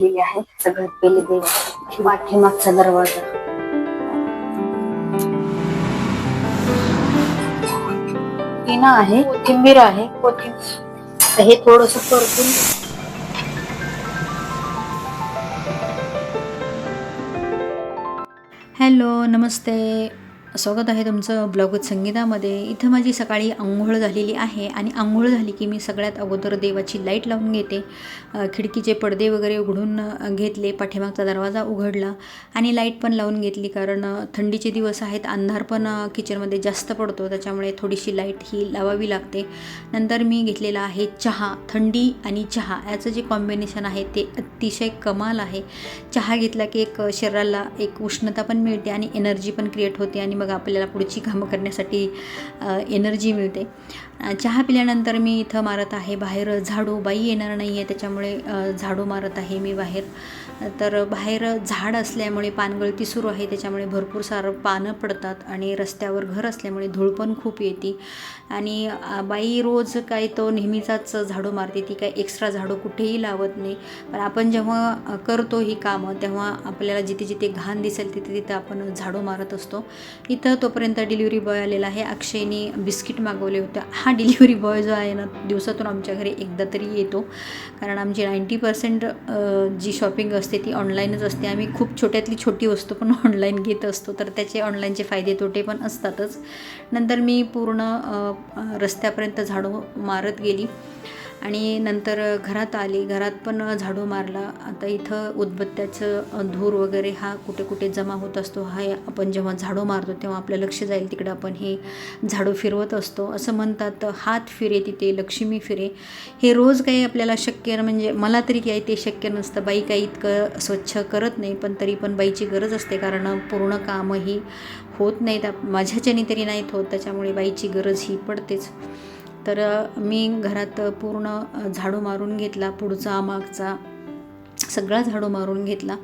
केलेली आहे. सगळ्यात पहिले देव पाठीमागचा दरवाजा, टीना आहे, कोथिंबीर आहे. कोथिंबीर हे थोडस परतून हॅलो, नमस्ते. स्वागत आहे तुमचं ब्लॉग विथ संगीतामध्ये. इथं माझी सकाळी अंघोळ झालेली आहे आणि अंघोळ झाली की मी सगळ्यात अगोदर देवाची लाईट लावून घेते. खिडकीचे पडदे वगैरे उघडून घेतले, पाठीमागचा दरवाजा उघडला आणि लाईट पण लावून घेतली, कारण थंडीचे दिवस आहेत, अंधार पण किचनमध्ये जास्त पडतो, त्याच्यामुळे थोडीशी लाईट ही लावावी लागते. नंतर मी घेतलेला आहे चहा. थंडी आणि चहा याचं जे कॉम्बिनेशन आहे ते अतिशय कमाल आहे. चहा घेतला की एक शरीराला एक उष्णता पण मिळते आणि एनर्जी पण क्रिएट होते आणि मग आपल्याला पुढची कामं करण्यासाठी एनर्जी मिळते. चहा पिल्यानंतर मी इथं मारत आहे बाहेर झाडू. बाई येणार नाही आहे, त्याच्यामुळे झाडू मारत आहे मी बाहेर. तर बाहेर झाड असल्यामुळे पानगळती सुरू आहे, त्याच्यामुळे भरपूर सारं पानं पडतात आणि रस्त्यावर घर असल्यामुळे धूळ पण खूप येते. आणि बाई रोज काय तो नेहमीचाच झाडू मारते, ती काय एक्स्ट्रा झाडू कुठेही लावत नाही. पण आपण जेव्हा करतो ही कामं तेव्हा आपल्याला जिथे जिथे घाण दिसेल तिथे तिथे आपण झाडू मारत असतो. इथं तोपर्यंत डिलिव्हरी बॉय आलेला आहे. अक्षयने बिस्किट मागवले होते. हा डिलिव्हरी बॉय जो आहे ना, दिवसातून आमच्या घरी एकदा तरी येतो, कारण आमची 90% जी शॉपिंग असते ती ऑनलाईनच असते. आम्ही खूप छोट्यातली छोटी वस्तू पण ऑनलाईन घेत असतो, तर त्याचे ऑनलाईनचे फायदे तोटे पण असतातच. नंतर मी पूर्ण रस्त्यापर्यंत झाडू मारत गेली आणि नंतर घरात आली. घरात पण झाडू मारला. आता इथं उदबत्त्याचं धूर वगैरे हा कुठे कुठे जमा होत असतो, हा आपण जेव्हा झाडू मारतो तेव्हा आपलं लक्ष जाईल तिकडे आपण हे झाडू फिरवत असतो. असं म्हणतात, हात फिरे तिथे लक्ष्मी फिरे. हे रोज काही आपल्याला शक्य, म्हणजे मला तरी काही ते शक्य नसतं. बाई काही इतकं स्वच्छ करत नाही, पण तरी पण बाईची गरज असते, कारण पूर्ण कामही होत नाहीत, माझ्याच्याने तरी नाहीत होत, त्याच्यामुळे बाईची गरज ही पडतेच. तर मी घरात पूर्ण झाडू मारून घेतला, पुढचा मागचा सगळा झाडू मारून घेतला.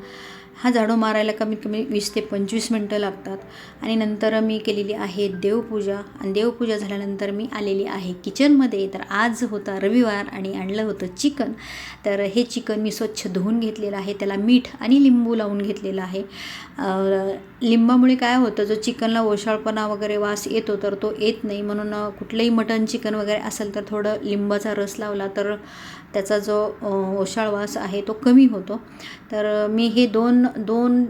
हा झाडू मारायला कमीत कमी 20 ते 25 मिनटं लागतात. आणि नंतर मी केलेली आहे देवपूजा, आणि देवपूजा झाल्यानंतर मी आलेली आहे किचनमध्ये. तर आज होता रविवार आणि आणलं होतं चिकन. तर हे चिकन मी स्वच्छ धुवून घेतलेलं आहे, त्याला मीठ आणि लिंबू लावून घेतलेलं आहे. लिंबामुळे काय होतं, जो चिकनला ओशाळपणा वगैरे वास येतो तर तो येत नाही, म्हणून कुठलंही मटण चिकन वगैरे असेल तर थोडं लिंबाचा रस लावला तर त्याचा जो ओशाळ वास आहे तो कमी होतो. तर मी हे दोन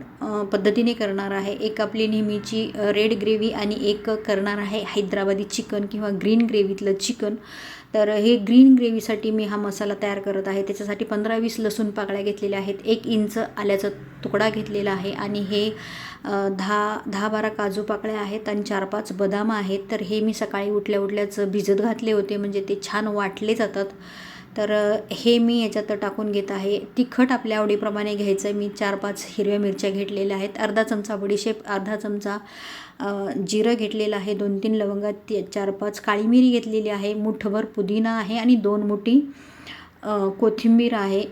पद्धतीने करणार आहे. एक आपली नेहमीची रेड ग्रेव्ही आणि एक करणार आहे हैदराबादी चिकन किंवा ग्रीन ग्रेव्हीतलं चिकन. तर हे ग्रीन ग्रेव्हीसाठी मी हा मसाला तयार करत आहे. त्याच्यासाठी 15-20 लसूण पाकळ्या घेतलेल्या आहेत, 1 इंच आल्याचा तुकडा घेतलेला आहे आणि हे 10-12 काजू पाकळ्या आहेत आणि 4-5 बदाम आहेत. तर हे मी सकाळी उठल्याच भिजत घातले होते, म्हणजे ते छान वाटले जातात. तर हे मी याच्यात टाकून घेत आहे. तिखट आपल्या आवडीप्रमाणे घ्यायचं. मी 4-5 हिरव्या मिरच्या घेतलेल्या आहेत, अर्धा चमचा बडीशेप, अर्धा चमचा जिरं घेतलेलं आहे, 2-3 लवंगा, 4-5 काळी मिरी घेतलेली आहे, मुठभर पुदिना आहे आणि 2 मुठी कोथिंबीर आहे.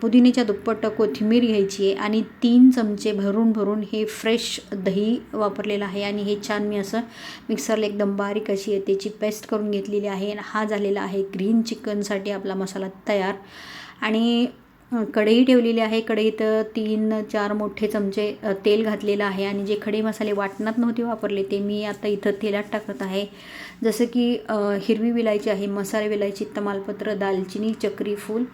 पुदिन्याच्या दुप्पट कोथिंबीर घ्यायची आहे आणि 3 चमचे भरून हे फ्रेश दही वापरलेलं आहे आणि हे छान मी असं मिक्सरला एकदम बारीक अशी त्याची पेस्ट करून घेतलेली आहे. हा झालेला आहे ग्रीन चिकनसाठी आपला मसाला तयार. आणि कढई ठेवलेली आहे. कढईत 3-4 मोठे चमचे तेल घातलेलं आहे आणि जे खडे मसाले वाटणात नव्हते वापरले ते मी आता इथं तेलात टाकत आहे. जसं की हिरवी विलायची आहे, मसाले विलायची, तमालपत्र, दालचिनी, चक्री फूल,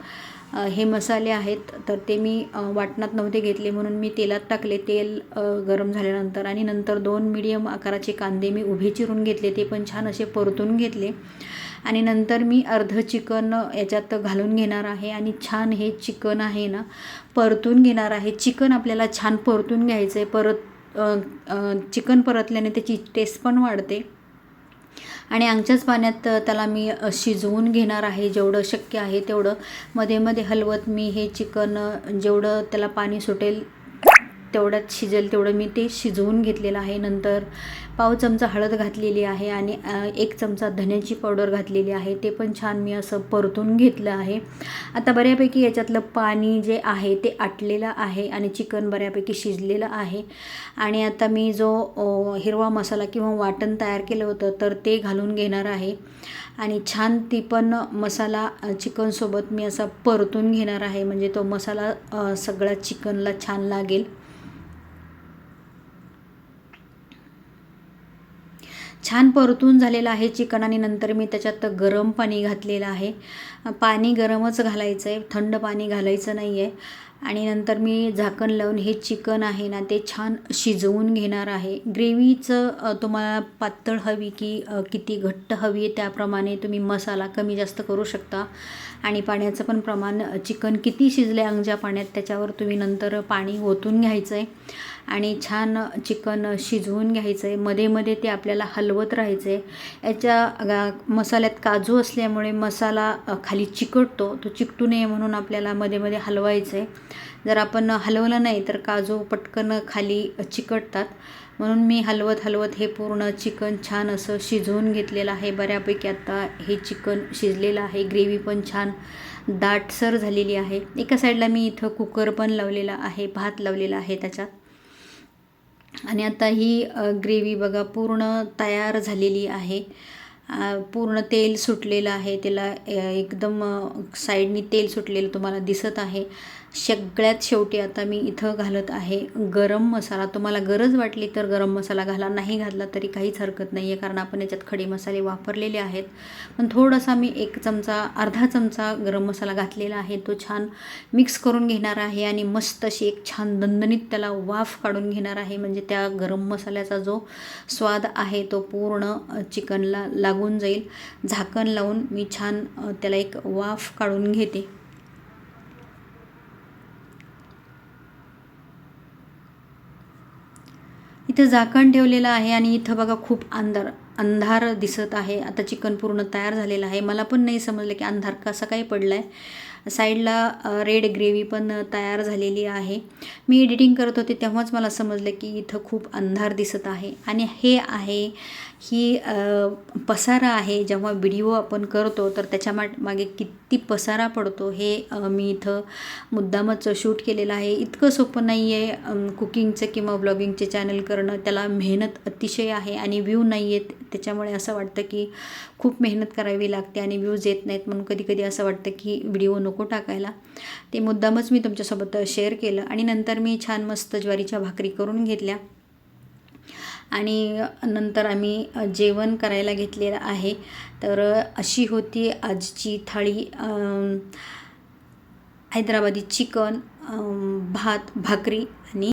हे मसाले आहेत. तर ते मी वाटणात नव्हते घेतले म्हणून मी तेलात टाकले. तेल गरम झाल्यानंतर आणि नंतर 2 मीडियम आकाराचे कांदे मी उभे चिरून घेतले, ते पण छान असे परतून घेतले. आणि नंतर मी अर्धं चिकन याच्यात घालून घेणार आहे आणि छान हे चिकन आहे ना परतून घेणार आहे. चिकन आपल्याला छान परतून घ्यायचं आहे. चिकन परतल्याने त्याची टेस्ट पण वाढते. आणि अंगच्याच पाण्यात त्याला मी शिजवून घेणार आहे, जेवढं शक्य आहे तेवढं. मध्ये मध्ये हलवत मी हे चिकन जेवढं त्याला पाणी सुटेल तेवढ्यात शिजेल तेवढं मी ते शिजवून घेतलेलं आहे. नंतर पाव चमचा हळद घातलेली आहे आणि 1 चमचा धन्याची पावडर घातलेली आहे. ते पण छान मी असं परतून घेतलं आहे. आता बऱ्यापैकी याच्यातलं पाणी जे आहे ते आटलेलं आहे आणि चिकन बऱ्यापैकी शिजलेलं आहे. आणि आता मी जो हिरवा मसाला किंवा वाटण तयार केलं होतं तर ते घालून घेणार आहे आणि छान ती पण मसाला चिकनसोबत मी असा परतून घेणार आहे, म्हणजे तो मसाला सगळ्या चिकनला छान लागेल. छान परतून झालेलं आहे चिकन आणि नंतर मी त्याच्यात गरम पाणी घातलेलं आहे. पाणी गरमच घालायचं आहे, थंड पाणी घालायचं नाही आहे. आणि नंतर मी झाकण लावून हे चिकन आहे ना ते छान शिजवून घेणार आहे. ग्रेव्हीचं तुम्हाला पातळ हवी की किती घट्ट हवी आहे त्याप्रमाणे तुम्ही मसाला कमी जास्त करू शकता. आणि पाण्याचं पण प्रमाण चिकन किती शिजले अंगच्या पाण्यात त्याच्यावर तुम्ही नंतर पाणी ओतून घ्यायचं आहे आणि छान चिकन शिजवून घ्यायचं आहे. मध्ये मध्ये ते आपल्याला हलवत राहायचं आहे. याच्या मसाल्यात काजू असल्यामुळे मसाला खाली चिकटतो, तो चिकटू नये म्हणून आपल्याला मध्ये मध्ये हलवायचं आहे. जर आपण हलवलं नाही तर काजू पटकन खाली चिकटतात, म्हणून मी हलवत हे पूर्ण चिकन छान असं शिजवून घेतलेलं आहे. बऱ्यापैकी आता हे चिकन शिजलेलं आहे. ग्रेव्ही पण छान दाटसर झालेली आहे. एका साईडला मी इथं कुकर पण लावलेला आहे, भात लावलेला आहे त्याच्यात. आणि आता ही ग्रेव्ही बघा पूर्ण तयार झालेली आहे. पूर्ण तेल सुटलेलं आहे, त्याला एकदम साईडनी तेल सुटलेलं तुम्हाला दिसत आहे. सगळ्यात शेवटी आता मी इथं घालत आहे गरम मसाला. तुम्हाला गरज वाटली तर गरम मसाला घाला, नाही घातला तरी काहीच हरकत नाही आहे, कारण आपण याच्यात खडे मसाले वापरलेले आहेत. पण थोडासा मी अर्धा चमचा गरम मसाला घातलेला आहे. तो छान मिक्स करून घेणार आहे आणि मस्त अशी एक छान दणदणीत त्याला वाफ काढून घेणार आहे, म्हणजे त्या गरम मसाल्याचा जो स्वाद आहे तो पूर्ण चिकनला लागून जाईल. झाकण लावून मी छान त्याला एक वाफ काढून घेते. इथं झाकण ठेवलेलं आहे आणि इथं बघा खूप अंधार दिसत आहे. आता चिकन पूर्ण तयार झालेलं आहे. मला पण नाही समजलं की अंधार कसा काय पडला आहे. साईडला रेड ग्रेव्ही पण तयार झालेली आहे. मी एडिटिंग करत होते तेव्हाच मला समजलं की इथं खूप अंधार दिसत आहे. आणि हे आहे ही पसारा आहे. जेव्हा व्हिडिओ आपण करतो तर त्याच्या मागे किती पसारा पडतो हे मी इथं मुद्दामच शूट केलेलं आहे. इतकं सोपं नाही आहे कुकिंगचं किंवा ब्लॉगिंगचे चॅनल करणं. त्याला मेहनत अतिशय आहे आणि व्ह्यू नाही आहेत, त्याच्यामुळे असं वाटतं की खूप मेहनत करावी लागते आणि व्ह्यूज येत नाहीत, म्हणून कधी कधी असं वाटतं की व्हिडिओ नको टाकायला. ते मुद्दामच मी तुमच्यासोबत शेअर केलं. आणि नंतर मी छान मस्त ज्वारीच्या भाकरी करून घेतल्या आणि नंतर आम्ही जेवण करायला घेतलेलं आहे. तर अशी होती आजची थाळी. हैदराबादी चिकन, भात, भाकरी आणि